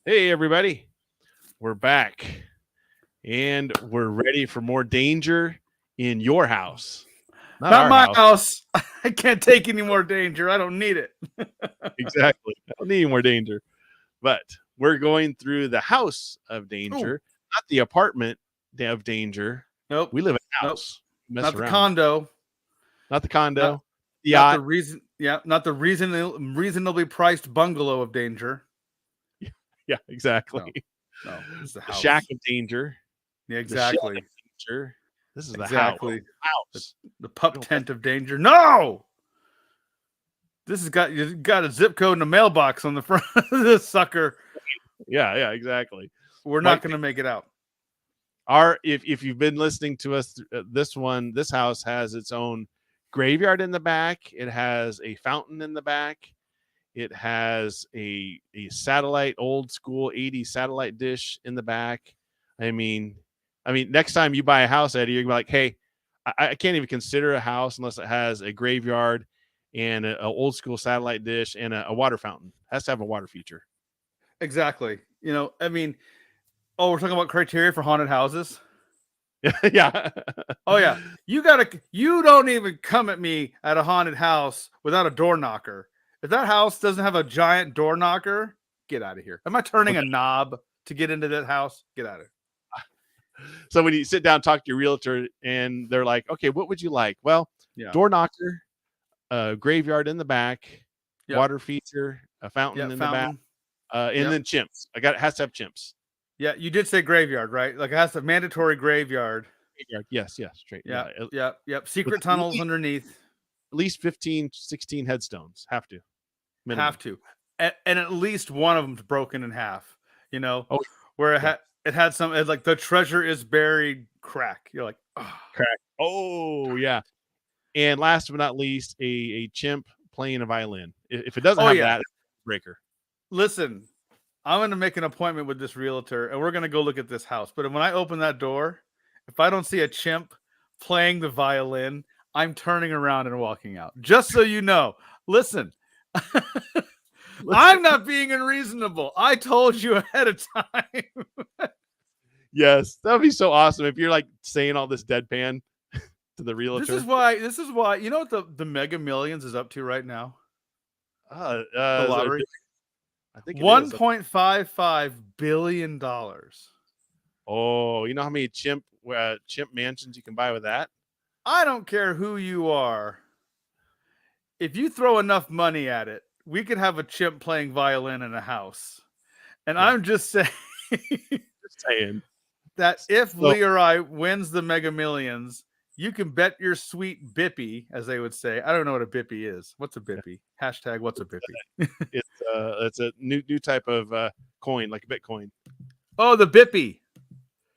Hey, everybody. We're back and we're ready for more danger in your house, not Not our my house. house. I can't take any more danger. I don't need it. Exactly. I don't need more danger. But we're going through the house of Ooh, danger, not the apartment of danger. nope, We live in a nope. house. We mess Not the around. condo. Not the Not condo, the not the yacht. reason. Yeah, not the reasonably priced bungalow of danger. Yeah, exactly. No, no. This is the The shack house. of danger, Yeah, the shed of exactly, danger. This is the house. exactly. The, House. the We pup don't mess. tent of danger. No, this has got you got a zip code and a mailbox on the front of this sucker. Yeah, exactly. We're not Might going to make it out. if you've been listening to us, this house has its own graveyard in the back. It has a fountain in the back. It has a satellite, old school 80s satellite dish in the back. I mean, next time you buy a house, Eddie, you're gonna be like, hey, I can't even consider a house unless it has a graveyard and a old school satellite dish and a water fountain. It has to have a water feature. Exactly. Oh, we're talking about criteria for haunted houses. Yeah. Oh yeah, you don't even come at me at a haunted house without a door knocker. If that house doesn't have a giant door knocker, get out of here. Am I turning a knob to get into that house? Get out of here. So when you sit down, talk to your realtor, and they're like, "Okay, what would you like?" Well, Yeah. door knocker, a graveyard in the back, Yep. water feature, a fountain Yep. in the back, Fountain. and Yep. then chimps. It has to have chimps. Yeah. You did say graveyard, right? Like it has a mandatory graveyard. Graveyard, yes, straight, Yeah. yeah, Yep. Yep. with Secret tunnels underneath. at least 15, 16 headstones. Have to Have minimum. to, and at least one of them's broken in half. You know, Oh where yeah, it had some like the treasure is buried crack. You're like, oh. crack. Oh yeah, and last but not least, a chimp playing a violin. If it doesn't Oh have yeah. that, breaker. Listen, I'm going to make an appointment with this realtor and we're going to go look at this house. But when I open that door, if I don't see a chimp playing the violin, I'm turning around and walking out. Just so you know, listen, I'm not being unreasonable. I told you ahead of time. Yes, that would be so awesome if you're like saying all this deadpan to the This realtor. is why, you know what the Mega Millions is up to right now? The Is it, lottery? I think it is. $1.55 billion. Oh, you know how many chimp mansions you can buy with that? I don't care who you are. If you throw enough money at it, we could have a chimp playing violin in a house. And Yeah, I'm just saying just saying. that if So Lee or I wins the Mega Millions, you can bet your sweet bippy, as they would say. I don't know what a bippy is. What's a bippy? Hashtag what's a bippy? it's a new type of coin, like a Bitcoin. Oh, the bippy.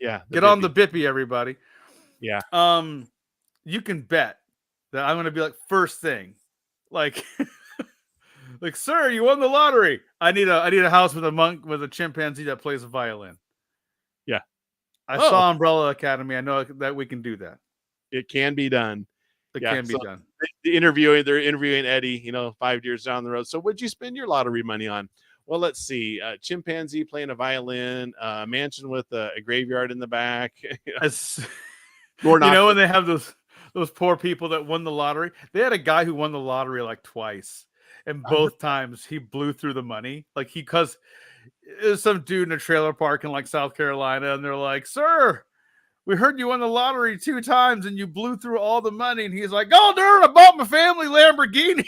Yeah, the Get on Bippy. the bippy, everybody. Yeah, You can bet that I'm gonna be like first thing. Like like, sir, you won the lottery. I need a house with a monk with a chimpanzee that plays a violin. yeah. I Oh, saw Umbrella Academy. I know that we can do that. it can be done. It Yeah. can be So done. they're interviewing Eddie. 5 years down the road. So what'd you spend your lottery money on? Well, let's see. Chimpanzee playing a violin, mansion with a graveyard in the back, As, door knocker. when they have those poor people that won the lottery, they had a guy who won the lottery like twice, and both times he blew through the money. Like because it was some dude in a trailer park in like South Carolina, and they're like, "Sir, we heard you won the lottery 2 times and you blew through all the money." And he's like, "Oh, dude, I bought my family Lamborghini.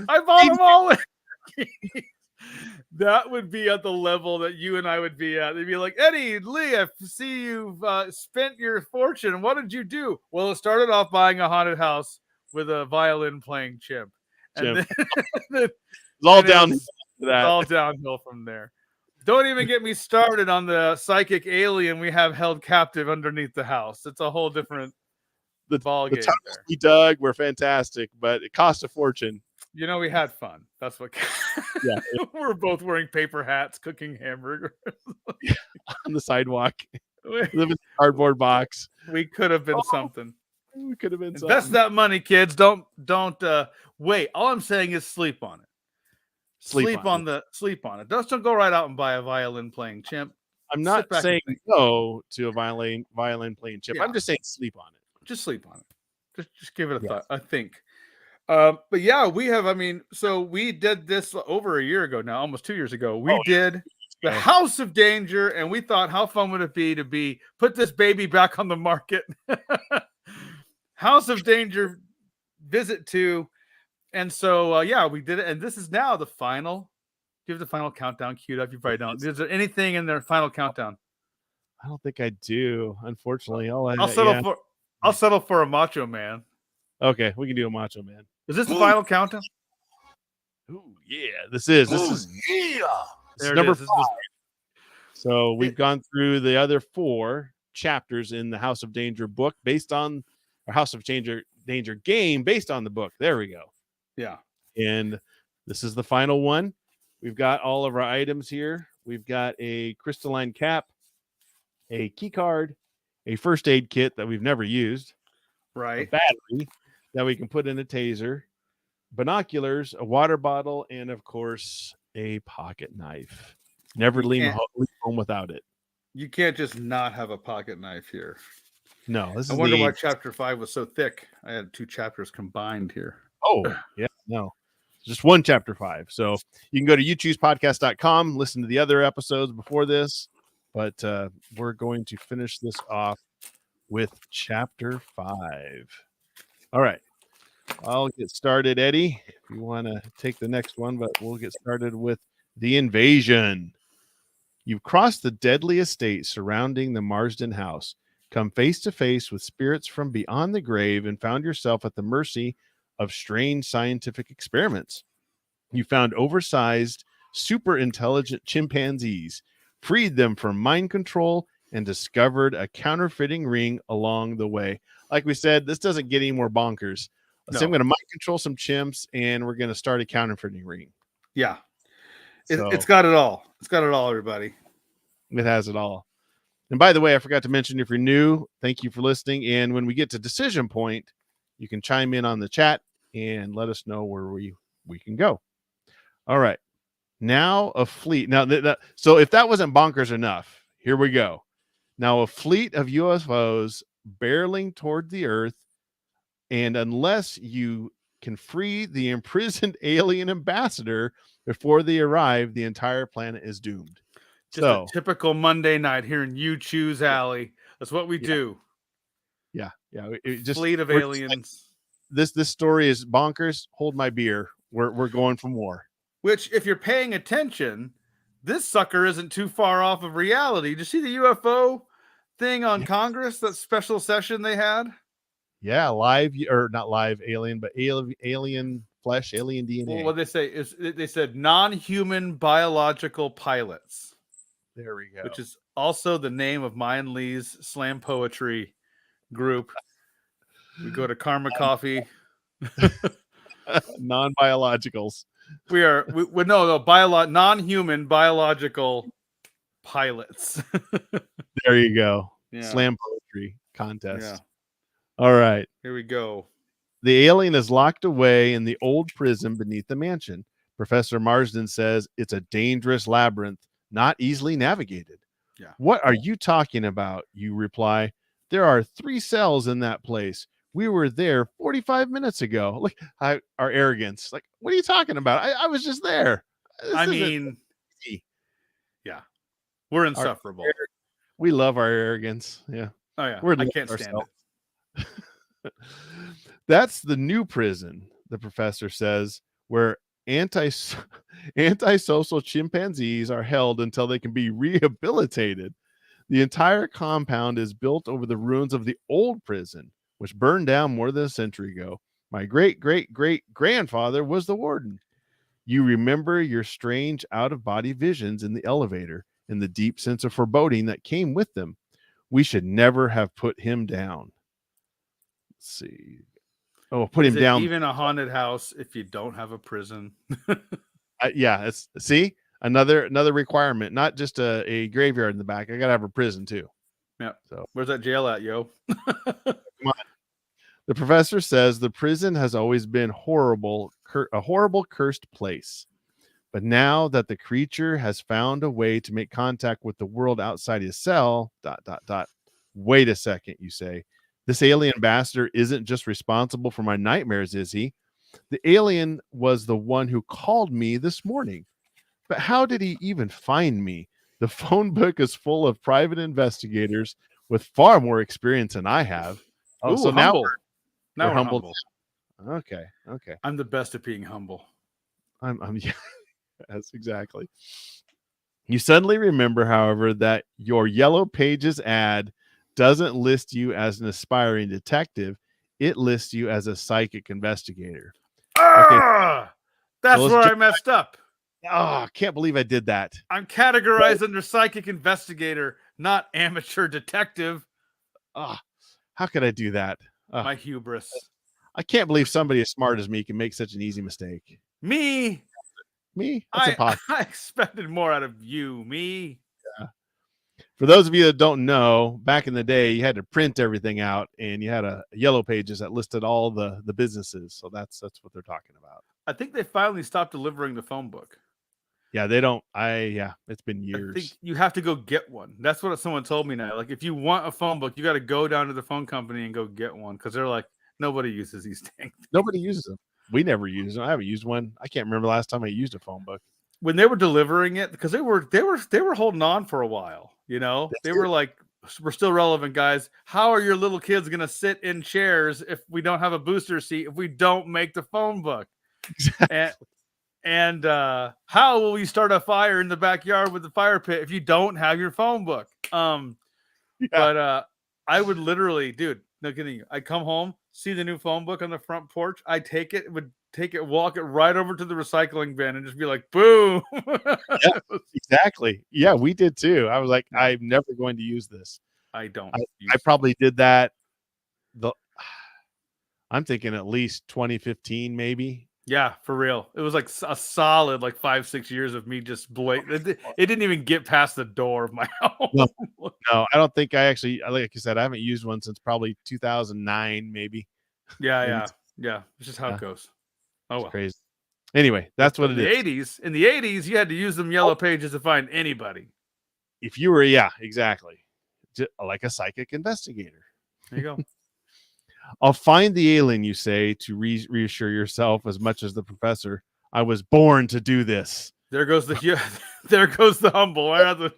I bought them all." That would be at the level that you and I would be at. They'd be like, "Eddie, Lee, I see you've spent your fortune. What did you do?" Well, it started off buying a haunted house with a violin playing chimp. And Chimp. then, then It's all and down to it's that. all downhill from there. Don't even get me started on the psychic alien we have held captive underneath the house. It's a whole different ball The game tunnels there. we dug were fantastic, but it cost a fortune. We had fun. That's what Yeah, we're both wearing paper hats, cooking hamburger. on the sidewalk, we, live in a cardboard box. we could have been Oh, something. we could have been Invest something. that money, kids. Don't wait. All I'm saying is sleep on it. Sleep on it. Just don't go right out and buy a violin playing chimp. I'm Sit not back saying and think. no to a violin playing chip. Yeah. I'm just saying sleep on it. Just sleep on it. Just give it a Yes. thought. I think. But yeah, we have. I mean, so we did this over a year ago now, almost 2 years ago. We did the House of Danger, and we thought, how fun would it be to put this baby back on the market? House of Danger Visit 2. And so, yeah, we did it. And this is now the final. Do you have the final countdown queued up? You probably don't. Is there anything in their final countdown? I don't think I do, unfortunately. I'll settle for a Macho Man. Okay, we can do a Macho Man. Is this the final countdown? Ooh, yeah, this is number 5. So we've gone through the other 4 chapters in the House of Danger book based on our House of Danger game based on the book. There we go. Yeah. And this is the final one. We've got all of our items here. We've got a crystalline cap, a key card, a first aid kit that we've never used, right? A battery that we can put in a taser, binoculars, a water bottle, and of course a pocket knife. Never leave home without it. You can't just not have a pocket knife here. No, I wonder why chapter 5 was so thick. I had 2 chapters combined here. Oh, yeah, no. Just one chapter 5. So you can go to uchoospodcast.com, listen to the other episodes before this, but we're going to finish this off with chapter 5. All right. I'll get started, Eddie, if you want to take the next one, but we'll get started with the invasion. You've crossed the deadly estate surrounding the Marsden house, come face to face with spirits from beyond the grave, and found yourself at the mercy of strange scientific experiments. You found oversized, super intelligent chimpanzees, freed them from mind control, and discovered a counterfeiting ring along the way. Like we said, this doesn't get any more bonkers. No. So I'm going to mind control some chimps, and we're going to start a counterfeiting ring. Yeah. It's got it all. It's got it all, everybody. It has it all. And by the way, I forgot to mention, if you're new, thank you for listening. And when we get to decision point, you can chime in on the chat and let us know where we can go. All right. Now a fleet. Now, so if that wasn't bonkers enough, here we go. Now a fleet of UFOs barreling toward the Earth, and unless you can free the imprisoned alien ambassador before they arrive, the entire planet is doomed. Just a typical Monday night here in Uchoose Alley. That's what we do. Yeah. Fleet of aliens. This story is bonkers. Hold my beer. We're going for more. Which, if you're paying attention, this sucker isn't too far off of reality. Did you see the UFO thing on Congress, that special session they had? Yeah, live, or not live alien, but alien flesh, alien DNA. Well, what they say is they said non-human biological pilots. There we go. Which is also the name of Mayan Lee's slam poetry group. We go to Karma Coffee. Non-biologicals. Non-human biological pilots. There you go. Yeah. Slam poetry contest. Yeah. All right. Here we go. The alien is locked away in the old prison beneath the mansion. Professor Marsden says it's a dangerous labyrinth, not easily navigated. Yeah. What are you talking about? You reply, there are 3 cells in that place. We were there 45 minutes ago. Look, our arrogance. Like, what are you talking about? I was just there. Yeah. We're insufferable. We love our arrogance. Yeah. Oh, yeah. I can't stand it. That's the new prison, the professor says, where antisocial chimpanzees are held until they can be rehabilitated. The entire compound is built over the ruins of the old prison, which burned down more than a century ago. My great-great-great-grandfather was the warden. You remember your strange out-of-body visions in the elevator and the deep sense of foreboding that came with them. We should never have put him down. Let's see. Oh, put him down. Even a haunted house if you don't have a prison. Yeah, see, another requirement, not just a graveyard in the back. I gotta have a prison too. Yeah. So where's that jail at, yo? Come on. The professor says the prison has always been a horrible cursed place, But now that the creature has found a way to make contact with the world outside his cell, ... Wait a second, you say. This alien ambassador isn't just responsible for my nightmares, is he? The alien was the one who called me this morning. But how did he even find me? The phone book is full of private investigators with far more experience than I have. Oh, Ooh, so humble. now we're humble. humbled. Okay. I'm the best at being humble. I'm yeah, that's exactly. You suddenly remember, however, that your Yellow Pages ad doesn't list you as an aspiring detective. It lists you as a psychic investigator. Okay, That's so where I messed up. Oh, I can't believe I did that. I'm categorized under psychic investigator, not amateur detective. Oh, how could I do that? My hubris. I can't believe somebody as smart as me can make such an easy mistake. Me? That's impossible. I expected more out of you. Me? Yeah. For those of you that don't know, back in the day, you had to print everything out, and you had a Yellow Pages that listed all the businesses. So that's what they're talking about. I think they finally stopped delivering the phone book. Yeah, they don't. It's been years. I think you have to go get one. That's what someone told me now. Like, if you want a phone book, you got to go down to the phone company and go get one, because they're like, nobody uses these things. Nobody uses them. We never use them. I haven't used one. I can't remember the last time I used a phone book. When they were delivering it, because they were holding on for a while. You know, they were like, we're still relevant, guys. How are your little kids going to sit in chairs if we don't have a booster seat, if we don't make the phone book? Exactly. And how will you start a fire in the backyard with the fire pit if you don't have your phone book? But I would literally, dude, no kidding you. I'd come home, see the new phone book on the front porch. I'd take it, walk it right over to the recycling bin and just be like, boom. Yeah, exactly. Yeah, we did too. I was like, I'm never going to use this. I don't. I probably did that. I'm thinking at least 2015, maybe. Yeah, for real. It was like a solid 5-6 years of me just blatant. It didn't even get past the door of my home. No, I don't think I actually, like you said, I haven't used one since probably 2009, maybe. Yeah. It's just how it goes. Oh, well. Crazy. Anyway, that's what it is. In the 80s, you had to use them Yellow Pages to find anybody. If you were, yeah, exactly. Just like a psychic investigator. There you go. I'll find the alien, you say, to reassure yourself as much as the professor. I was born to do this. There goes the humble.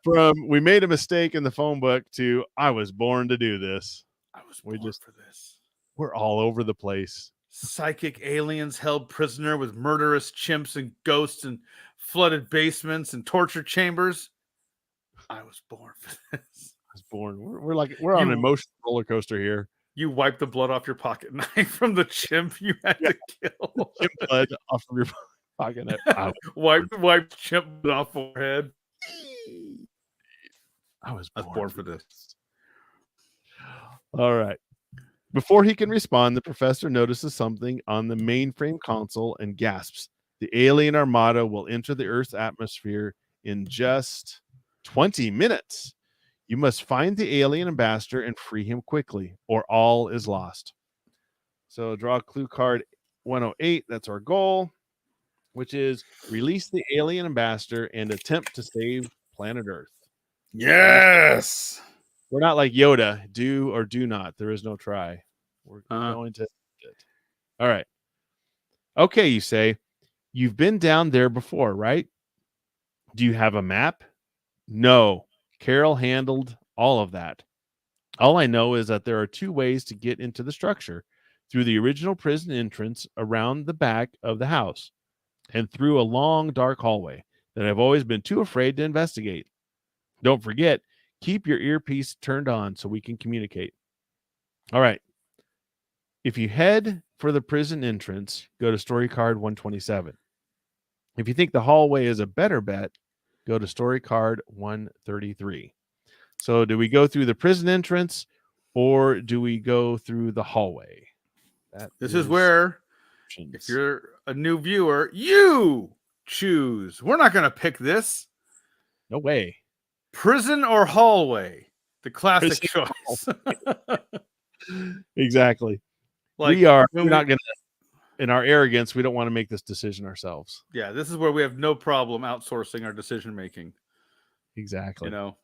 From we made a mistake in the phone book to I was born to do this. I was born for this. We're all over the place. Psychic aliens held prisoner with murderous chimps and ghosts and flooded basements and torture chambers. I was born for this. I was born. We're on an emotional roller coaster here. You wiped the blood off your pocket knife from the chimp you had to kill. Chimp blood off of your pocket knife. Wiped chimp blood off forehead. I was born for this. All right. Before he can respond, the professor notices something on the mainframe console and gasps. The alien armada will enter the Earth's atmosphere in just 20 minutes. You must find the alien ambassador and free him quickly, or all is lost. So draw clue card 108. That's our goal, which is release the alien ambassador and attempt to save planet Earth. Yes. We're not like Yoda. Do or do not. There is no try. We're going to it. All right. Okay, you say. You've been down there before, right? Do you have a map? No. Carol handled all of that. All I know is that there are two ways to get into the structure: through the original prison entrance around the back of the house and through a long dark hallway that I've always been too afraid to investigate. Don't forget, keep your earpiece turned on so we can communicate. All right. If you head for the prison entrance, go to story card 127. If you think the hallway is a better bet, go to story card 133. So do we go through the prison entrance or do we go through the hallway? This is where, if you're a new viewer, you choose. We're not going to pick this. No way. Prison or hallway? The classic choice. Exactly. Like, we're not going to in our arrogance, we don't want to make this decision ourselves. Yeah, this is where we have no problem outsourcing our decision making. Exactly. You know,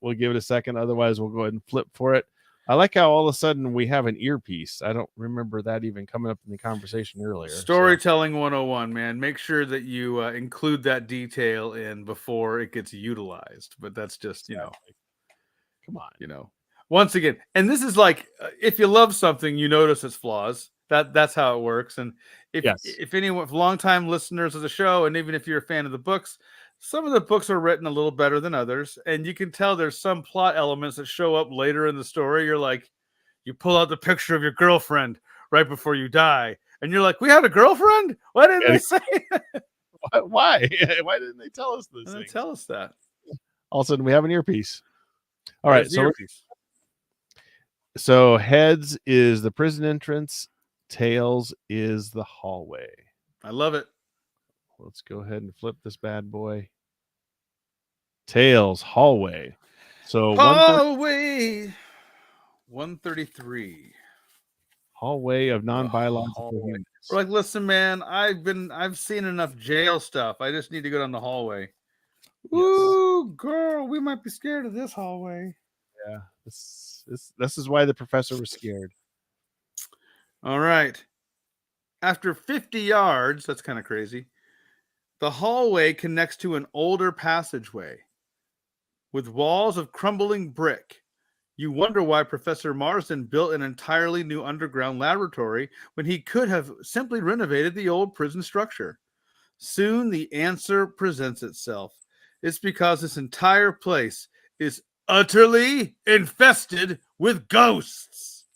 We'll give it a second. Otherwise, we'll go ahead and flip for it. I like how all of a sudden we have an earpiece. I don't remember that even coming up in the conversation earlier. Storytelling 101, man. Make sure that you include that detail in before it gets utilized. But that's just, come on. Once again, and this is like, if you love something, you notice its flaws. That's how it works. And if anyone, longtime listeners of the show, and even if you're a fan of the books, some of the books are written a little better than others, and you can tell there's some plot elements that show up later in the story. You're like, you pull out the picture of your girlfriend right before you die, and you're like, we had a girlfriend? Why didn't they say that? Why? Why didn't they tell us this? They tell us that. All of a sudden, we have an earpiece. All right, so heads is the prison entrance, tails is the hallway. I love it. Let's go ahead and flip this bad boy. Tails, hallway. So hallway 133. Hallway of non-biological humans. We're like, listen, man, I've seen enough jail stuff. I just need to go down the hallway. Yes. Ooh, girl, we might be scared of this hallway. Yeah, this is why the professor was scared. All right. After 50 yards, that's kind of crazy, the hallway connects to an older passageway with walls of crumbling brick. You wonder why Professor Marsden built an entirely new underground laboratory when he could have simply renovated the old prison structure. Soon the answer presents itself. It's because this entire place is utterly infested with ghosts.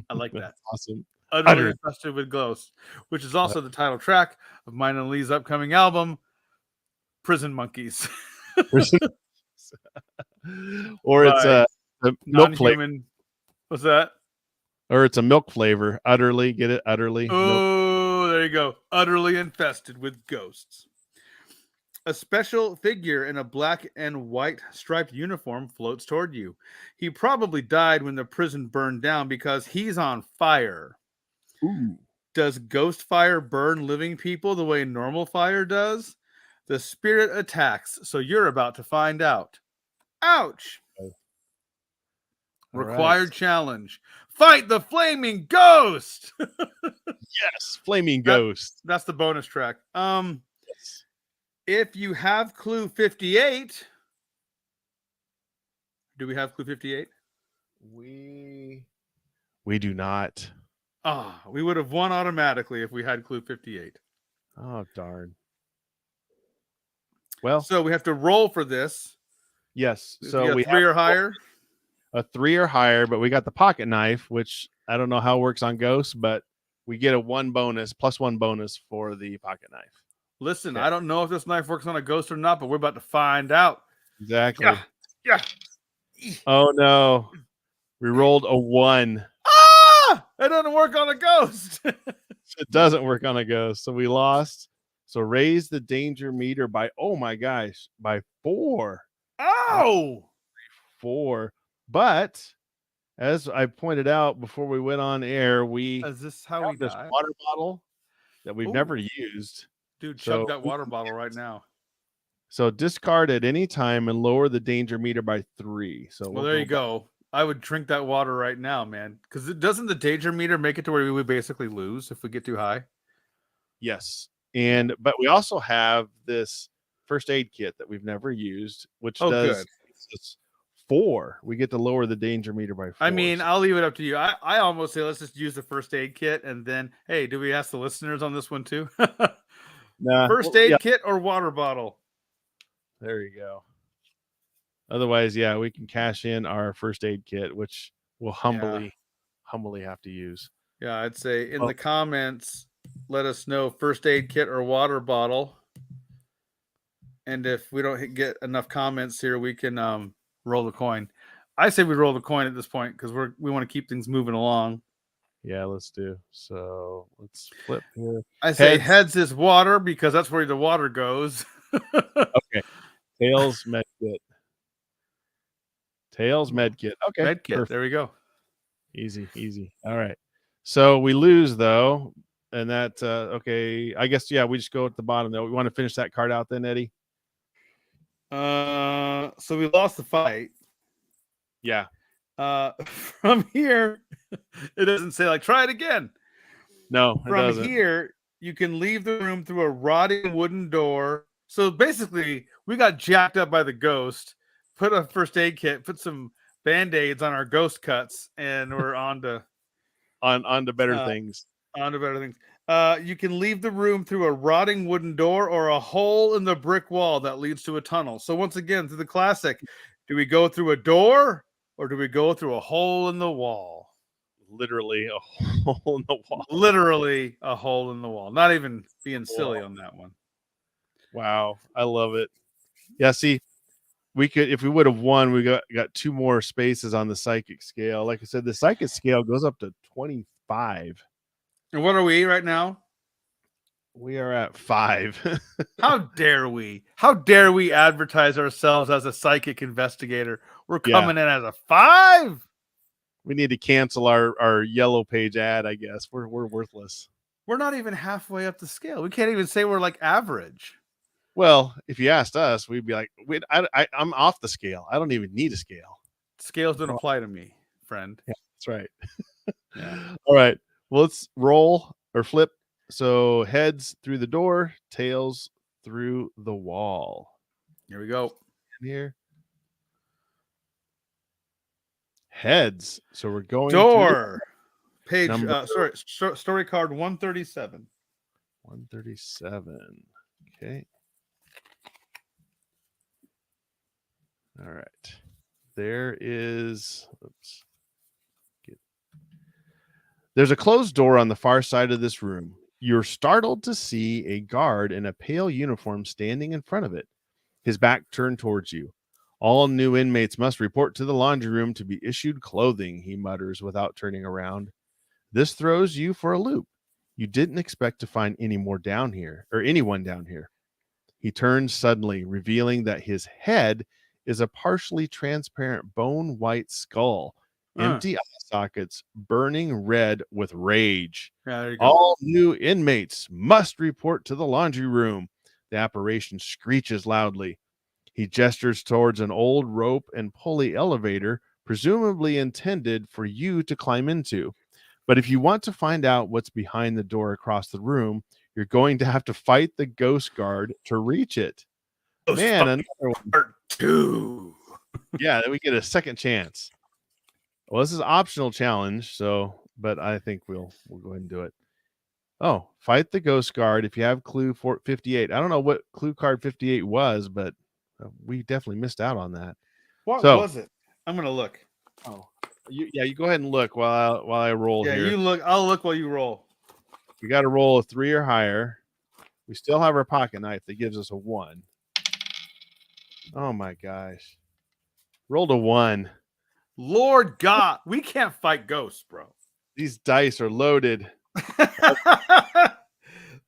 I like that. Awesome. Utterly infested with ghosts, which is also the title track of mine and Lee's upcoming album, Prison Monkeys. Or it's a milk flavor. What's that? Or it's a milk flavor. Utterly, get it? Utterly. Oh, there you go. Utterly infested with ghosts. A special figure in a black and white striped uniform floats toward you. He probably died when the prison burned down because he's on fire. Ooh. Does ghost fire burn living people the way normal fire does? The spirit attacks, so you're about to find out. Ouch! Required challenge. Fight the flaming ghost! Yes, flaming ghost. That's the bonus track. Yes. If you have clue 58, do we have clue 58? We do not. We would have won automatically if we had clue 58. Oh, darn. Well, so we have to roll for this. Yes. So we 3 or higher. A 3 or higher, but we got the pocket knife, which I don't know how it works on ghosts, but we get a 1 bonus, +1 bonus for the pocket knife. Listen, I don't know if this knife works on a ghost or not, but we're about to find out. Exactly. Yeah. Oh no. We rolled a 1. It doesn't work on a ghost. It doesn't work on a ghost. So we lost. So raise the danger meter by, oh my gosh, by 4. Oh! 4. But as I pointed out before we went on air, is this how we this die? water bottle that we've never used. Dude, chug that water bottle right now. So discard at any time and lower the danger meter by 3. So well there you go. I would drink that water right now, man. Because doesn't the danger meter make it to where we would basically lose if we get too high? Yes. But we also have this first aid kit that we've never used, which does 4. We get to lower the danger meter by 4. I mean, I'll leave it up to you. I almost say let's just use the first aid kit, and then hey, do we ask the listeners on this one too? First aid kit or water bottle? There you go. Otherwise, yeah, we can cash in our first aid kit, which we'll humbly have to use. Yeah, I'd say in the comments, let us know first aid kit or water bottle. And if we don't get enough comments here, we can roll the coin. I say we roll the coin at this point because we want to keep things moving along. Yeah, let's do. So let's flip here. I say heads is water because that's where the water goes. Okay. Tails med kit. Tails med kit. Okay. Med kit. Perfect. There we go. Easy. All right. So we lose though. And that okay, I guess we just go at the bottom though. We want to finish that card out then, Eddie. So we lost the fight. Yeah. From here, it doesn't say like try it again. No, it From doesn't. here, you can leave the room through a rotting wooden door. So basically, we got jacked up by the ghost, put a first aid kit, put some band-aids on our ghost cuts, and we're on to better things. on to better things. You can leave the room through a rotting wooden door or a hole in the brick wall that leads to a tunnel. So once again, through the classic, do we go through a door or do we go through a hole in the wall? Literally a hole in the wall. Literally a hole in the wall. Not even being silly on that one. Wow, I love it. Yeah, see, we could, if we would have won, we got 2 more spaces on the psychic scale. Like I said, the psychic scale goes up to 25. And what are we right now? We are at 5. How dare we? How dare we advertise ourselves as a psychic investigator? We're coming in as a 5. We need to cancel our yellow page ad, I guess. We're worthless. We're not even halfway up the scale. We can't even say we're like average. Well, if you asked us, we'd be like, I'm off the scale. I don't even need a scale. Scales don't apply to me, friend. Yeah, that's right. Yeah. All right. Well, let's roll or flip. So heads through the door, tails through the wall. Here we go. Here. Heads. So we're going door. Page. Story card 137. 137. Okay. All right. There is. Oops. There's a closed door on the far side of this room. You're startled to see a guard in a pale uniform standing in front of it, his back turned towards you. All new inmates must report to the laundry room to be issued clothing, he mutters without turning around. This throws you for a loop. You didn't expect to find anyone down here. He turns suddenly, revealing that his head is a partially transparent bone white skull, empty eye sockets burning red with rage. All new inmates must report to the laundry room. The apparition screeches loudly. He gestures towards an old rope and pulley elevator, presumably intended for you to climb into. But if you want to find out what's behind the door across the room, you're going to have to fight the ghost guard to reach it. Man, another one. Part 2. Yeah, we get a second chance. Well, this is optional challenge, but I think we'll go ahead and do it. Oh, fight the ghost guard if you have clue 58. I don't know what clue card 58 was, but we definitely missed out on that. What was it? I'm gonna look. Oh, you go ahead and look while I roll here. Yeah, you look. I'll look while you roll. We got to roll a 3 or higher. We still have our pocket knife that gives us a 1. Oh my gosh! Rolled a 1. Lord God, we can't fight ghosts, bro. These dice are loaded.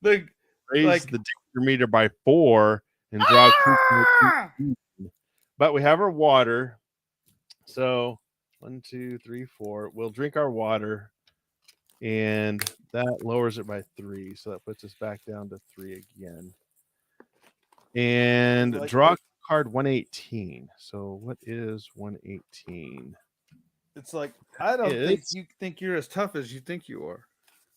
Raise the danger meter by 4 and draw. But we have our water. So 1, 2, 3, 4. We'll drink our water, and that lowers it by 3. So that puts us back down to 3 again. And draw card 118. So what is 118? It's like, I don't think you think you're as tough as you think you are.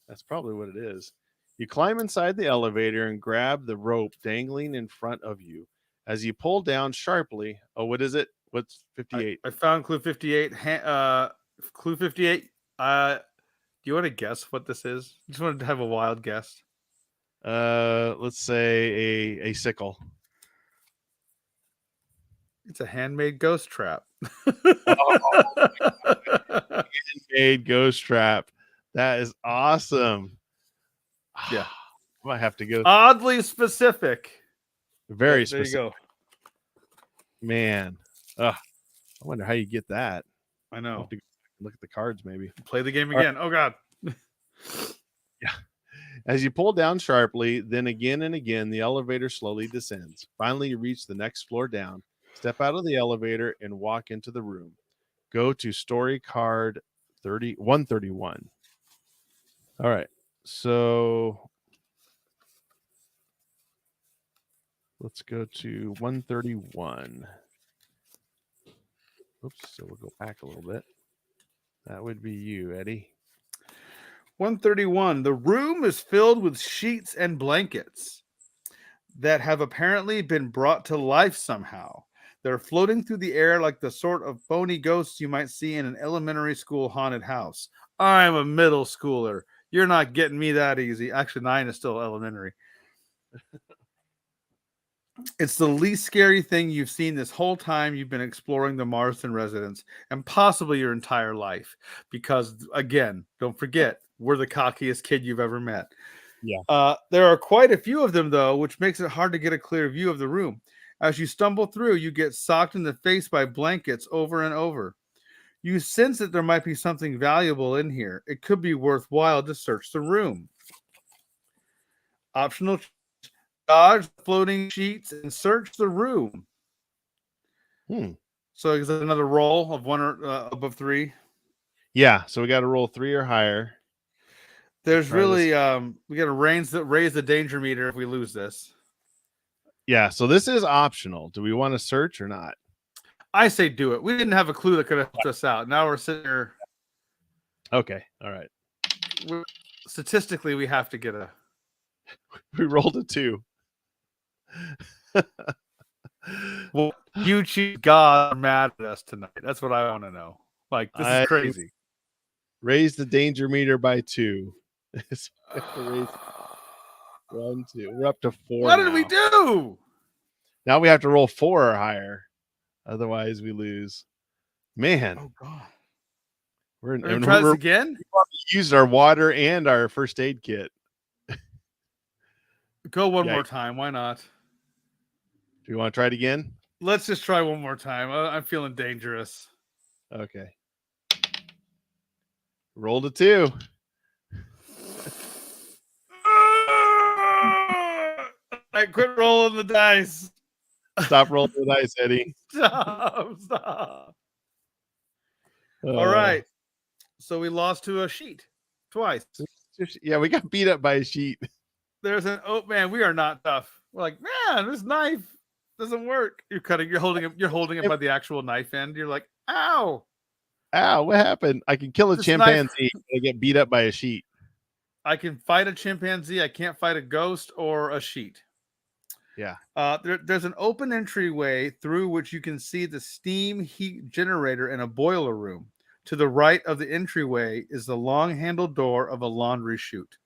That's probably what it is. You climb inside the elevator and grab the rope dangling in front of you. As you pull down sharply, what is it? What's 58? I found clue 58. Clue 58. Do you want to guess what this is? I just wanted to have a wild guess. Let's say a sickle. It's a handmade ghost trap. Handmade ghost trap. That is awesome. Yeah. I might have to go. Oddly specific. Very there specific. You go. Man. I wonder how you get that. I know. I'll have to look at the cards, maybe. Play the game again. Oh, God. Yeah. As you pull down sharply, then again and again, the elevator slowly descends. Finally, you reach the next floor down. Step out of the elevator and walk into the room. Go to story card 131. All right. So let's go to 131. Oops. So we'll go back a little bit. That would be you, Eddie. 131. The room is filled with sheets and blankets that have apparently been brought to life somehow. They're floating through the air like the sort of bony ghosts you might see in an elementary school haunted house. I'm a middle schooler. You're not getting me that easy. Actually, 9 is still elementary. It's the least scary thing you've seen this whole time you've been exploring the Marston residence and possibly your entire life. Because, again, don't forget, we're the cockiest kid you've ever met. Yeah. There are quite a few of them, though, which makes it hard to get a clear view of the room. As you stumble through, you get socked in the face by blankets over and over. You sense that there might be something valuable in here. It could be worthwhile to search the room. Optional: dodge floating sheets and search the room. So is that another roll of 1 or above 3? Yeah. So we got to roll 3 or higher. There's really we got to raise the danger meter if we lose this. Yeah. So this is optional. Do we want to search or not? I say do it. We didn't have a clue that could have helped us out. Now we're sitting here. Okay. All right. Statistically, we have to get a. We rolled a 2. Well, you choose God are mad at us tonight. That's what I want to know. Like, this is crazy. Raise the danger meter by 2. So we have to raise 1, 2. We're up to 4. What did we do? Now we have to roll 4 or higher. Otherwise, we lose. Man. Oh, God. We're going to try this again? We used our water and our first aid kit. Go one more time. Why not? Do you want to try it again? Let's just try one more time. I'm feeling dangerous. Okay. Rolled a 2. I quit rolling the dice. Stop rolling the dice, Eddie. Stop. All right. So we lost to a sheet twice. Yeah, we got beat up by a sheet. There's an man, we are not tough. We're like, man, this knife doesn't work. You're holding it by the actual knife end. You're like, ow. What happened? I can kill a chimpanzee and I get beat up by a sheet. I can fight a chimpanzee. I can't fight a ghost or a sheet. Yeah. There's an open entryway through which you can see the steam heat generator in a boiler room. To the right of the entryway is the long-handled door of a laundry chute.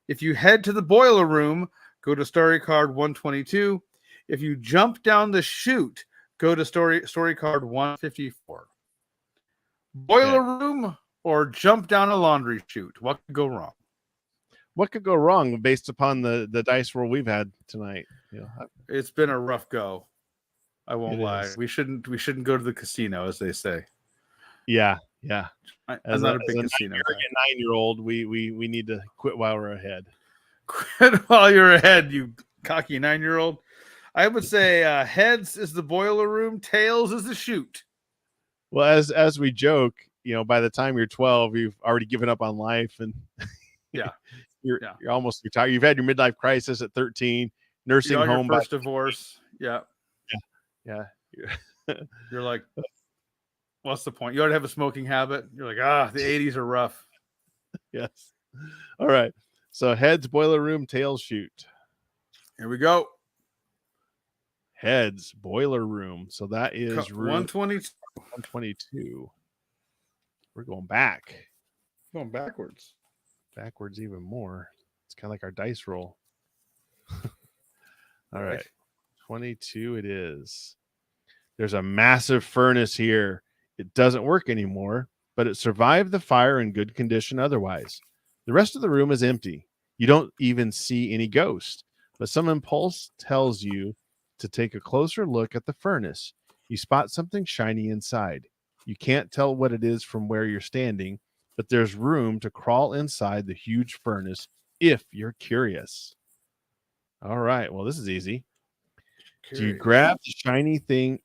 If you head to the boiler room, go to story card 122. If you jump down the chute, go to story card 154. Boiler room or jump down a laundry chute? What could go wrong? What could go wrong based upon the dice roll we've had tonight? It's been a rough go. I won't lie. We shouldn't go to the casino, as they say. Yeah. I'm not a big casino guy. 9-year-old, we need to quit while we're ahead. Quit while you're ahead, you cocky 9-year-old. I would say heads is the boiler room, tails is the chute. Well, as we joke, by the time you're 12, you've already given up on life, and you're almost retired. You've had your midlife crisis at 13, nursing home, your first divorce. Yeah. You're like, what's the point? You already have a smoking habit. You're like, the 80s are rough. Yes. All right. So heads, boiler room, tails, chute. Here we go. Heads, boiler room. So that is room 122. We're going back. Going backwards. Backwards even more. It's kind of like our dice roll. All right. 22 it is. There's a massive furnace here. It doesn't work anymore, but it survived the fire in good condition otherwise. The rest of the room is empty. You don't even see any ghosts, but some impulse tells you to take a closer look at the furnace. You spot something shiny inside. You can't tell what it is from where you're standing, but there's room to crawl inside the huge furnace if you're curious. All right. Well, this is easy. Do you grab the shiny thing?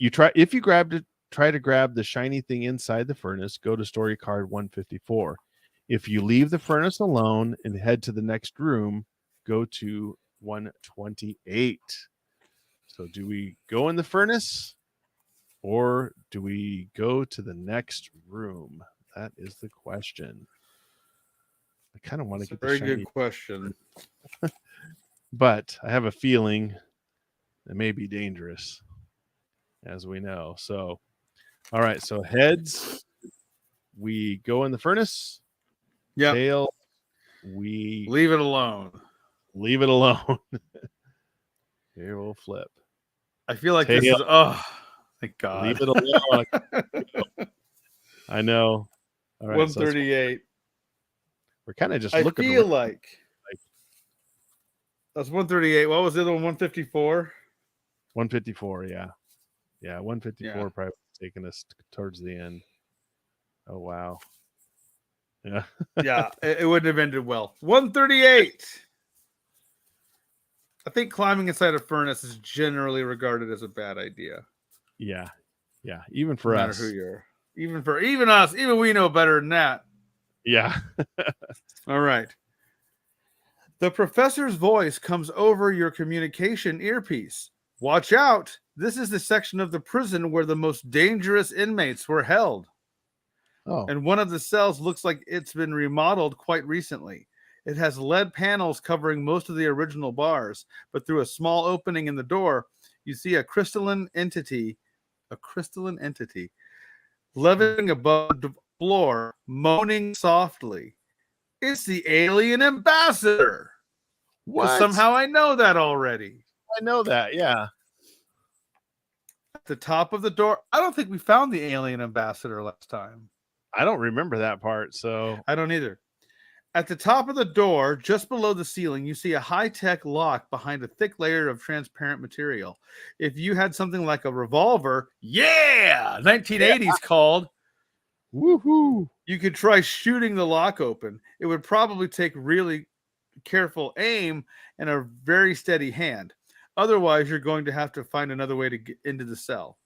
Try to grab the shiny thing inside the furnace, go to story card 154. If you leave the furnace alone and head to the next room, go to 128. So do we go in the furnace or do we go to the next room? That is the question. I kind of want to That's a get the very shiny, good question. but I have a feeling it may be dangerous, as we know. So, all right. So heads, we go in the furnace. Yeah, Tail, we leave it alone. leave it alone. Here we'll flip. I feel like Tail, this is thank God. leave it alone. I know. All right. So 138. we're kind of just I looking feel around. like that's 138. What was the other one? 154. 154. Yeah. Yeah. 154 Yeah. probably taking us towards the end. Oh, wow. Yeah. Yeah, it wouldn't have ended well. 138. I think climbing inside a furnace is generally regarded as a bad idea. Yeah. Yeah. Even No for matter us. who you are. Even us, even we know better than that. Yeah. All right. The professor's voice comes over your communication earpiece. Watch out. This is the section of the prison where the most dangerous inmates were held. Oh. And one of the cells looks like it's been remodeled quite recently. It has lead panels covering most of the original bars, but through a small opening in the door, you see a crystalline entity levitating above the floor, moaning softly. It's the alien ambassador. Because What? somehow I know that already. I know that. Yeah. At the top of the door, I don't think we found the alien ambassador last time. I don't remember that part. So, I don't either. At the top of the door, just below the ceiling, you see a high-tech lock behind a thick layer of transparent material. If you had something like a revolver, 1980s called, woohoo. you could try shooting the lock open. It would probably take really careful aim and a very steady hand. Otherwise, you're going to have to find another way to get into the cell.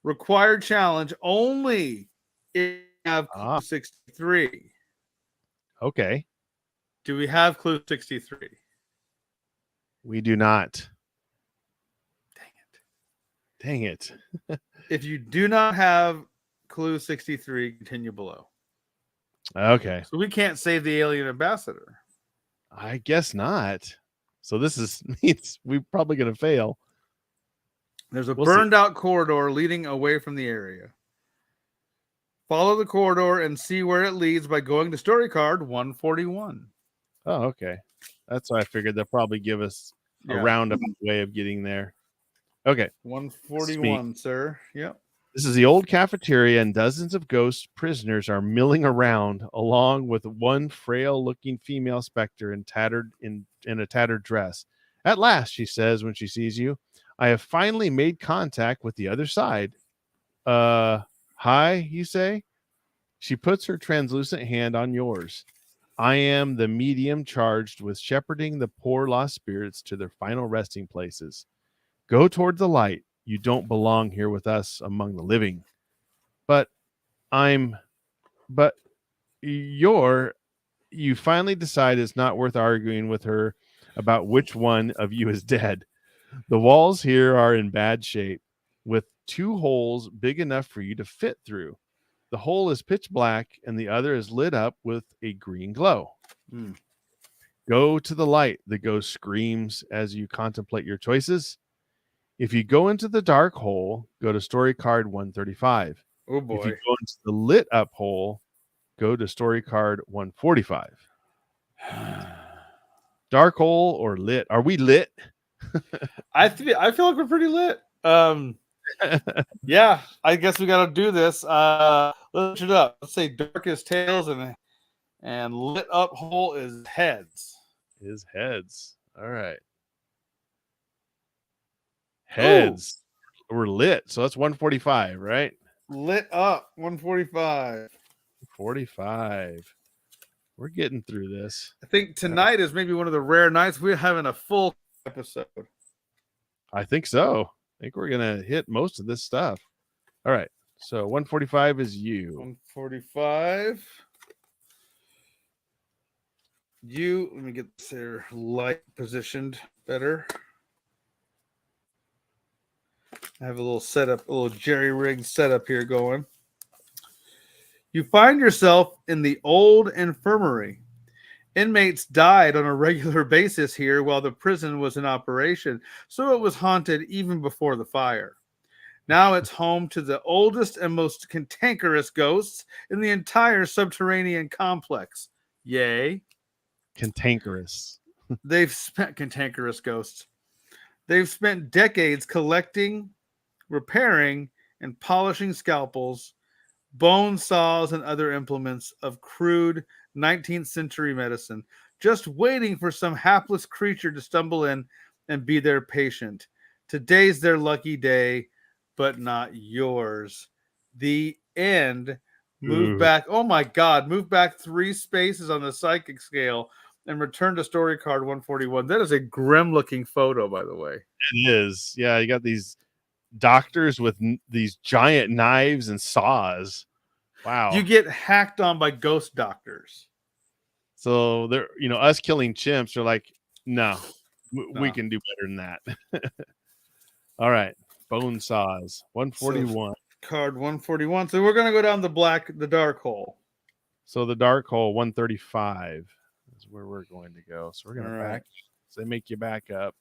Required challenge only if you have clue 63. Okay. Do we have clue 63? We do not. Dang it. Dang it. If you do not have clue 63, continue below. Okay. So we can't save the alien ambassador. I guess not. So this means we're probably going to fail. There's a We'll burned out corridor leading away from the area. Follow the corridor and see where it leads by going to story card 141. Oh, okay. That's why I figured they'll probably give us a roundabout way of getting there. Okay. 141, sir. Yep. This is the old cafeteria, and dozens of ghost prisoners are milling around, along with one frail-looking female specter in a tattered dress. At last, she says when she sees you, I have finally made contact with the other side. Hi, you say? She puts her translucent hand on yours. I am the medium charged with shepherding the poor lost spirits to their final resting places. Go toward the light. You don't belong here with us among the living. But you finally decide it's not worth arguing with her about which one of you is dead. The walls here are in bad shape, with 2 holes big enough for you to fit through. The hole is pitch black and the other is lit up with a green glow. Go to the light, the ghost screams as you contemplate your choices. If you go into the dark hole, go to story card 135. Oh boy. If you go into the lit up hole, go to story card 145. Dark hole or lit? Are we lit? I feel like we're pretty lit. Yeah, I guess we got to do this. Let's switch it up. Let's say dark is tails and lit up hole is heads. Is heads. All right. Heads. Ooh. We're lit. So that's 145, right? Lit up 145. 45. We're getting through this. I think tonight is maybe one of the rare nights we're having a full episode. I think so. I think we're going to hit most of this stuff. All right. So 145 is you. 145. Let me get their light positioned better. I have a little setup, a little jerry-rigged setup here going. You find yourself in the old infirmary. Inmates died on a regular basis here while the prison was in operation, so it was haunted even before the fire. Now it's home to the oldest and most cantankerous ghosts in the entire subterranean complex. Yay. Cantankerous. They've spent cantankerous ghosts. They've spent decades collecting, repairing, and polishing scalpels, bone saws, and other implements of crude 19th century medicine, just waiting for some hapless creature to stumble in and be their patient. Today's their lucky day, but not yours. The end. Move Ooh, back. Oh my God. Move back 3 spaces on the psychic scale and return to story card 141. That is a grim looking photo, by the way. it is. Yeah, you got these doctors with these giant knives and saws. Wow. You get hacked on by ghost doctors. So they're, us killing chimps are like, no, we No. can do better than that. All right. Bone saws. 141. Card 141. So we're gonna go down the dark hole. So the dark hole 135 is where we're going to go. So we're gonna back. So they make you back up.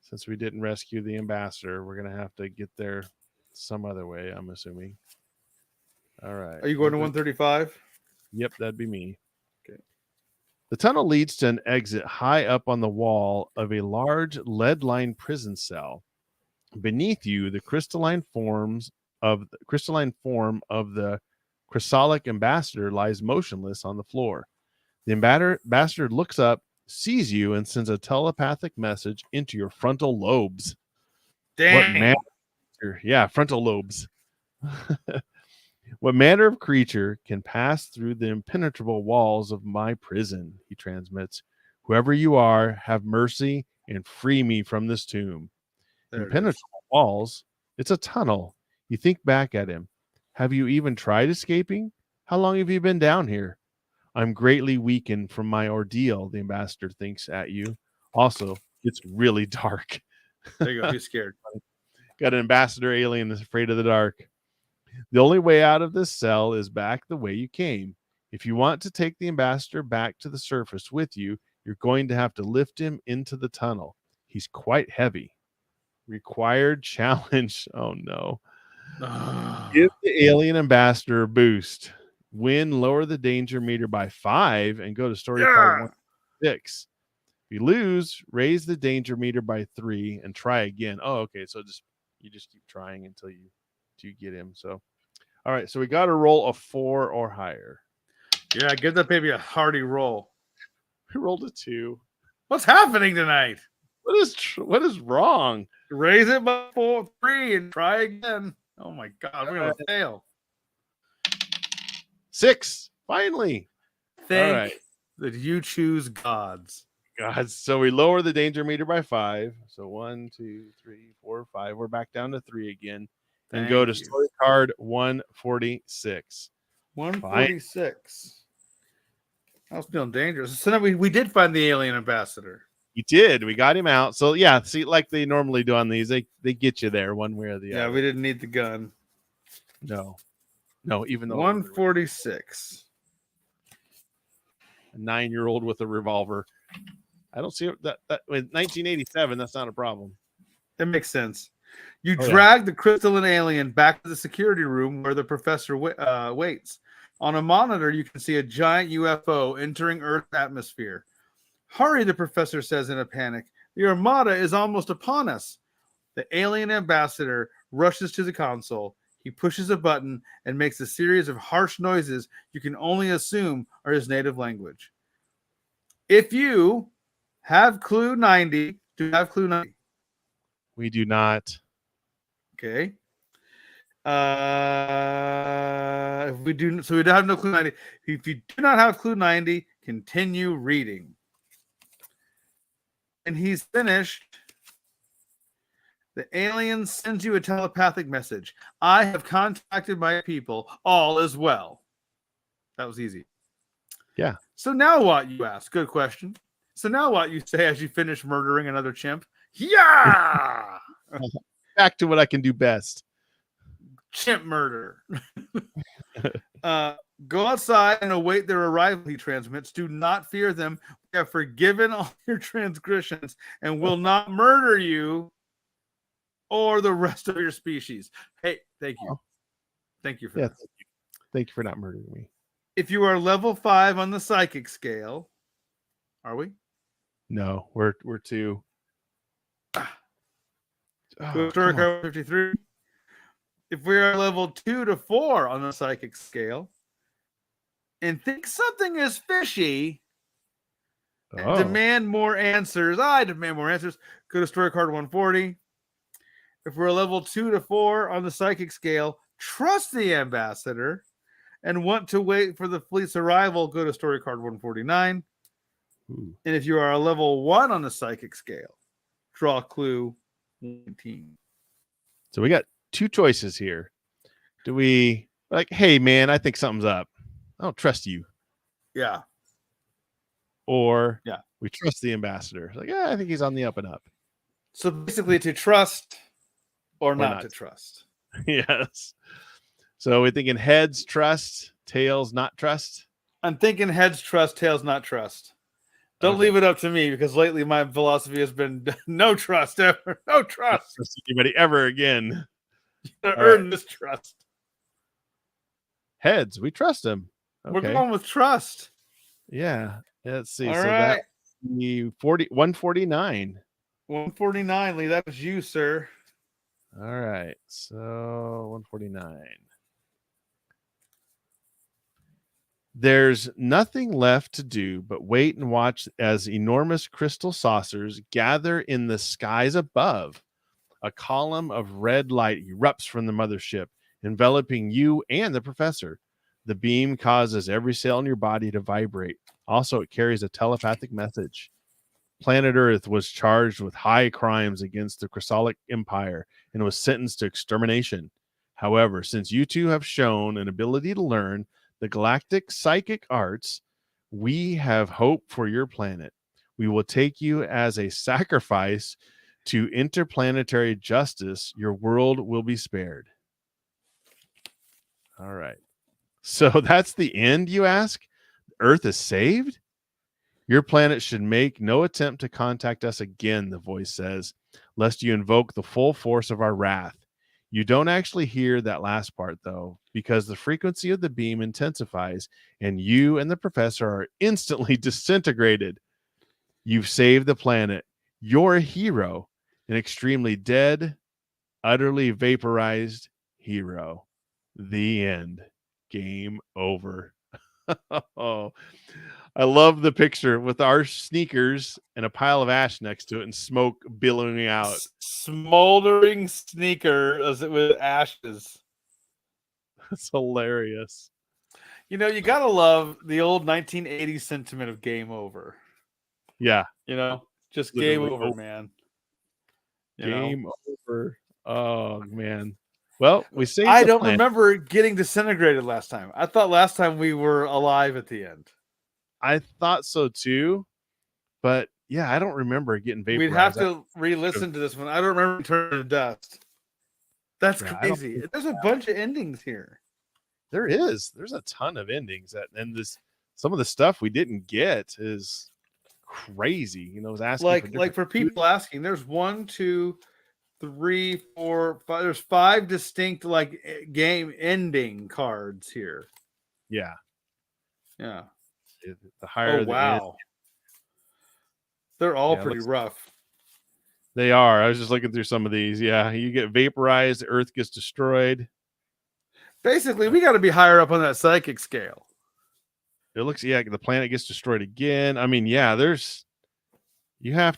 Since we didn't rescue the ambassador, we're gonna have to get there some other way, I'm assuming. All right. Are you going to 135? Yep, that'd be me. Okay. The tunnel leads to an exit high up on the wall of a large lead-lined prison cell. Beneath you, the crystalline form of the chrysalic ambassador lies motionless on the floor. The ambassador looks up, sees you, and sends a telepathic message into your frontal lobes. Dang. What manner? Yeah, frontal lobes. What manner of creature can pass through the impenetrable walls of my prison? He transmits. Whoever you are, have mercy and free me from this tomb. Impenetrable walls? It's a tunnel. You think back at him. Have you even tried escaping? How long have you been down here? I'm greatly weakened from my ordeal, the ambassador thinks at you. Also, it's really dark. There you go. He's scared. Got an ambassador alien that's afraid of the dark. The only way out of this cell is back the way you came. If you want to take the ambassador back to the surface with you, you're going to have to lift him into the tunnel. He's quite heavy. Required challenge. Oh no. Give the alien ambassador a boost. Win, lower the danger meter by 5 and go to story card 1-6. If you lose, raise the danger meter by 3 and try again. Oh, okay. So you just keep trying until you get him. So all right, so we got to roll a 4 or higher. Yeah, give that baby a hearty roll. We rolled a 2. What's happening tonight? What is wrong? Raise it by 3 and try again. Oh my God, we're gonna fail. 6. Finally. Thank that you choose gods. God, so we lower the danger meter by 5. So 1, 2, 3, 4, 5. We're back down to 3 again. And go to story card 146. 146. I was feeling dangerous. So now we did find the alien ambassador. We did. We got him out. So yeah, see, like they normally do on these, they get you there one way or the other. Yeah, we didn't need the gun. No, even though 146. A 9-year-old with a revolver. I don't see that in 1987. That's not a problem. It makes sense. You drag the crystalline alien back to the security room where the professor waits. On a monitor, you can see a giant UFO entering Earth's atmosphere. Hurry, the professor says in a panic. The Armada is almost upon us. The alien ambassador rushes to the console. He pushes a button and makes a series of harsh noises you can only assume are his native language. If you have clue 90, do you have clue 90? We do not. Okay. If we do, so we don't have no clue 90. If you do not have clue 90, continue reading. And he's finished. The alien sends you a telepathic message. I have contacted my people. All is well. That was easy. Yeah. So now what, you ask? Good question. So now what, you say as you finish murdering another chimp? Yeah! Back to what I can do best. Chimp murder. Go outside and await their arrival, he transmits. Do not fear them. We have forgiven all your transgressions and will not murder you or the rest of your species. Hey, thank you. Oh. Thank you for Yeah. that. Thank you for not murdering me. If you are level 5 on the psychic scale, are we? No, we're 2. Go story card 53. If we are level 2 to 4 on the psychic scale and think something is fishy and demand more answers, I demand more answers. Go to story card 140. If we're level 2 to 4 on the psychic scale, trust the ambassador and want to wait for the fleet's arrival, go to story card 149. Ooh. And if you are a level 1 on the psychic scale, draw clue 19. So we got 2 choices here. Do we like, hey man, I think something's up. I don't trust you. Yeah. Or we trust the ambassador. Like, yeah, I think he's on the up and up. So basically to trust or not to trust. Yes. So we're thinking heads trust, tails not trust. I'm thinking heads trust, tails not trust. Don't leave it up to me, because lately my philosophy has been no trust ever. No trust. Don't trust anybody ever again. Earn this trust. Heads, we trust him. Okay. We're going with trust. Yeah. Let's see. All so right. that 149. 149, Lee. That was you, sir. All right. So 149. There's nothing left to do but wait and watch as enormous crystal saucers gather in the skies above. A column of red light erupts from the mothership, enveloping you and the professor. The beam causes every cell in your body to vibrate. Also, it carries a telepathic message. Planet Earth was charged with high crimes against the Chrysalic Empire and was sentenced to extermination. However, since you two have shown an ability to learn the galactic psychic arts, we have hope for your planet. We will take you as a sacrifice to interplanetary justice. Your world will be spared. All right. So that's the end, you ask? Earth is saved? Your planet should make no attempt to contact us again, the voice says, lest you invoke the full force of our wrath. You don't actually hear that last part, though, because the frequency of the beam intensifies and you and the professor are instantly disintegrated. You've saved the planet. You're a hero, an extremely dead, utterly vaporized hero. The end. Game over. Oh, I love the picture with our sneakers and a pile of ash next to it and smoke billowing out. Smoldering sneaker as it with ashes. That's hilarious. You know, you gotta love the old 1980s sentiment of game over. Yeah. You know, just literally game over, man. Game over. Oh, man. Well, we saved I don't remember getting disintegrated last time. I thought last time we were alive at the end. I thought so too, but yeah, I don't remember getting vaporized. We'd have to re-listen to this one. I don't remember turning to dust. That's crazy. There's a bunch of endings here. There is. There's a ton of endings and some of the stuff we didn't get is crazy. You know, I was asking like for people asking, there's 1, 2, 3, 4, 5. There's 5 distinct like game ending cards here. Yeah. Yeah. The higher the end. They're all pretty rough. They are. I was just looking through some of these. Yeah, you get vaporized, the Earth gets destroyed. Basically, we got to be higher up on that psychic scale. It looks, the planet gets destroyed again. I mean, you have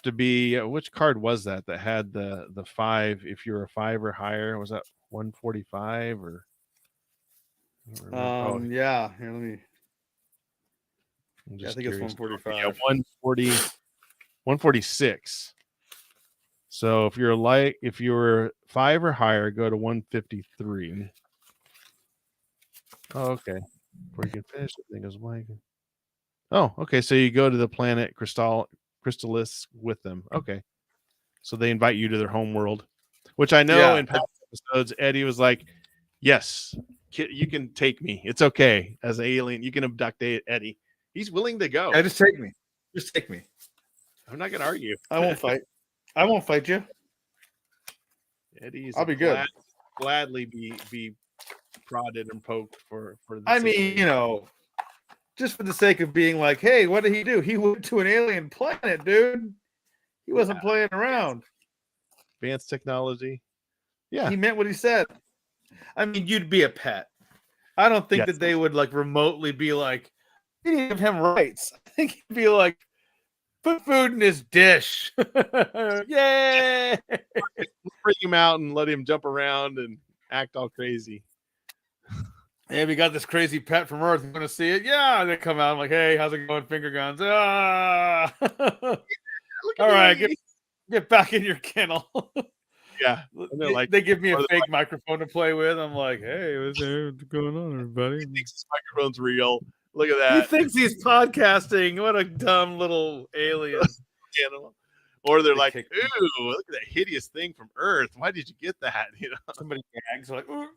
to be, which card was that had the 5? If you're a 5 or higher, was that 145 or? Yeah. Here, let me. I think it's 145. Yeah, 146. So if you're 5 or higher, go to 153. Oh, okay. Before you can finish, the thing goes blank. Oh, okay. So you go to the planet Crystallis with them. Okay. So they invite you to their home world, which I know Yeah. in past episodes, Eddie was like, yes, you can take me. It's okay. As an alien, you can abduct Eddie. He's willing to go. Yeah, just take me. Just take me. I'm not going to argue. I won't fight. I won't fight you. Eddie's I'll be good. Gladly be prodded and poked for the I mean, situation. you know, just for the sake of being like, hey, what did he do? He went to an alien planet, dude. He wasn't playing around. Advanced technology. Yeah. He meant what he said. I mean, you'd be a pet. I don't think that they would like remotely be like, you need to give him rights. I think he'd be like, put food in his dish. Yay! Bring him out and let him jump around and act all crazy. Hey, we got this crazy pet from Earth. You want to see it? Yeah. They come out. I'm like, hey, how's it going? Finger guns. Ah. All right, get back in your kennel. Yeah. They give me a fake microphone to play with. I'm like, hey, what's going on, everybody? He thinks his microphone's real. Look at that. He thinks he's podcasting. What a dumb little alien. Or they're like, ooh, look at that hideous thing from Earth. Why did you get that? You know, somebody gags like, ooh.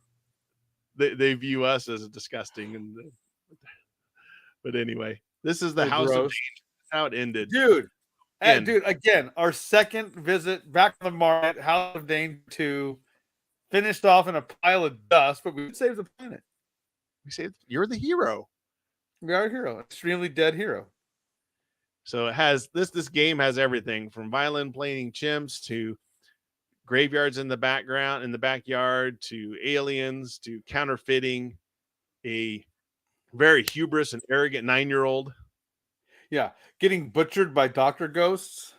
They view us as disgusting. But anyway, this is the House of Danger. How it ended, dude. Again, our second visit back to the market, House of Danger 2, finished off in a pile of dust, but we saved the planet. We saved. You're the hero. We are a hero, extremely dead hero. So it has this game has everything from violin playing chimps to graveyards in the background, in the backyard, to aliens, to counterfeiting a very hubris and arrogant 9-year-old. Yeah, getting butchered by Dr. Ghosts.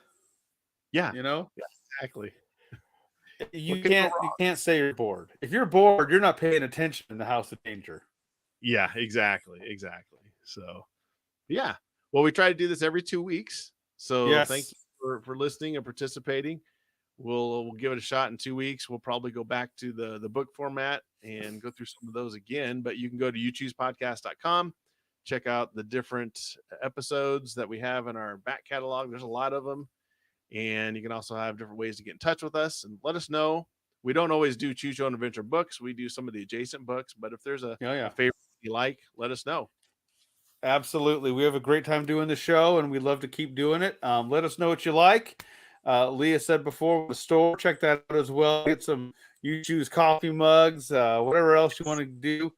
Yeah, you know, yeah, exactly. You can't say you're bored. If you're bored, you're not paying attention in the House of Danger. Yeah, exactly. So, yeah. Well, we try to do this every 2 weeks. So thank you for listening and participating. We'll give it a shot in 2 weeks. We'll probably go back to the book format and go through some of those again. But you can go to uchoosepodcast.com, check out the different episodes that we have in our back catalog. There's a lot of them. And you can also have different ways to get in touch with us and let us know. We don't always do Choose Your Own Adventure books. We do some of the adjacent books. But if there's a favorite you like, let us know. Absolutely. We have a great time doing the show, and we'd love to keep doing it. Let us know what you like. Leah said before, the store, check that out as well. Get some Uchoose coffee mugs, whatever else you want to do.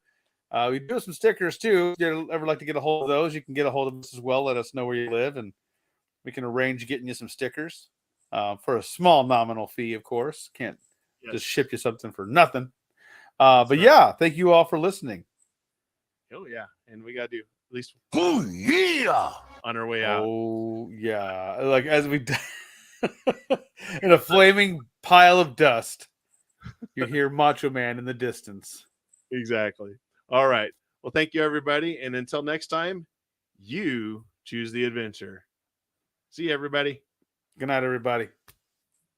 We do some stickers, too. If you ever like to get a hold of those, you can get a hold of us as well. Let us know where you live, and we can arrange getting you some stickers for a small nominal fee, of course. Can't just ship you something for nothing. But yeah, thank you all for listening. Oh, yeah. And we got to do at least on our way out. Oh, yeah. Like as we in a flaming pile of dust, you hear Macho Man in the distance. Exactly. All right. Well, thank you, everybody. And until next time, you choose the adventure. See you, everybody. Good night, everybody.